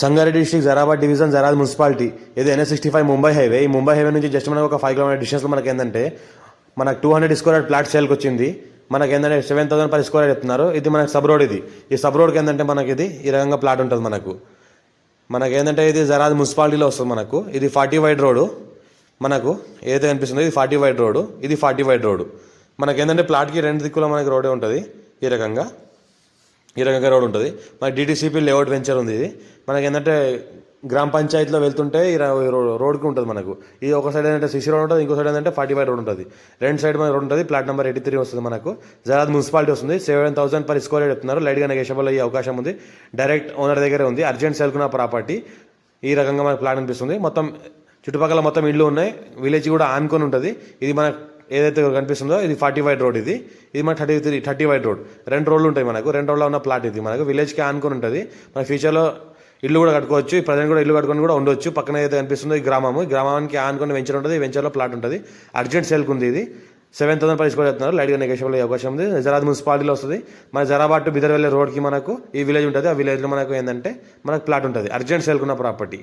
Sangareddy district జరాబాద్ division జరాద్ municipality ఇది NH65 ముంబై హైవే. ఈ ముంబై హైవే నుంచి జస్ట్ మనకు ఒక 5 కిలోమీటర్ డిస్టెన్స్లో మనకి ఏంటంటే మనకు 200 స్క్వేర్ యార్డ్ ప్లాట్ సేల్కి వచ్చింది. మనకి ఏంటంటే 7,000 per స్క్వేర్ యార్డ్ చెప్తున్నారు. ఇది మనకు సబ్ రోడ్. ఈ సబ్ రోడ్కి ఏంటంటే మనకి ఇది ఈ రకంగా ప్లాట్ ఉంటుంది. మనకి ఏంటంటే ఇది జరాద్ మున్సిపాలిటీలో వస్తుంది. ఇది 40 వైడ్ రోడ్డు. మనకు ఏదైతే కనిపిస్తుందో ఇది 40 వైడ్ రోడ్డు, ఇది 40 వైడ్ రోడ్డు. మనకి ఏంటంటే ప్లాట్కి 2 దిక్కులో మనకి రోడే ఉంటుంది. ఈ రకంగా రోడ్ ఉంటుంది. మనకి DTCP లేఅవుట్ వెంచర్ ఉంది. ఇది మనకి ఏంటంటే గ్రామ పంచాయతీలో వెళ్తుంటే ఈ రోడ్కి ఉంటుంది. ఇది ఒక సైడ్ ఏంటంటే CC రోడ్ ఉంటుంది, ఇంకో సైడ్ ఏంటంటే 40 వైడ్ రోడ్ ఉంటుంది. రెండు సైడ్ మనకి రోడ్ ఉంటుంది. ప్లాట్ నెంబర్ 83 వస్తుంది. జరాద్ మున్సిపాలిటీ వస్తుంది. 7,000 per స్క్వేర్ యార్డ్ చెప్తున్నారు. లైట్గా నెగోషియబుల్ అయ్యే అవకాశం ఉంది. డైరెక్ట్ ఓనర్ దగ్గరే ఉంది. అర్జెంట్ సేల్కున్న ప్రాపర్టీ. ఈ రకంగా మనకు ప్లాట్ అనిపిస్తుంది. మొత్తం చుట్టుపక్కల మొత్తం ఇళ్ళు ఉన్నాయి. విలేజ్ కూడా ఆనుకొని ఉంటుంది. ఇది మనకు ఏదైతే కనిపిస్తుందో ఇది 40 వైడ్ రోడ్. ఇది మన 30 వైడ్ రోడ్. 2 రోడ్లు ఉంటాయి. 2 రోడ్లో ఉన్న ప్లాట్ ఇది విలేజ్కి ఆనుకొని ఉంటుంది. మన ఫ్యూచర్లో ఇల్లు కూడా కట్టుకోవచ్చు. ప్రజెంట్ కూడా ఇల్లు కట్టుకొని కూడా ఉండొచ్చు. పక్కన ఏదైతే కనిపిస్తుందో ఈ గ్రామానికి ఆనుకొని వెంచర్ ఉంటుంది. ఈ వెంచర్లో ప్లాట్ ఉంటుంది. అర్జెంట్ సేల్కి ఉంది. ఇది 7,000 per స్క్వేర్ చెప్తున్నారు. లైట్గా నెగోషియబుల్ అయ్యే అవకాశం ఉంది. జరాద్ మున్సిపాలిటీలో వస్తుంది. జరాబాద్ టు బిదర్ వెళ్ళే రోడ్కి ఈ విలేజ్ ఉంటుంది. ఆ విలేజ్లో ఏంటంటే మనకు ప్లాట్ ఉంటుంది. అర్జెంట్ సేల్కున్న ప్రాపర్టీ.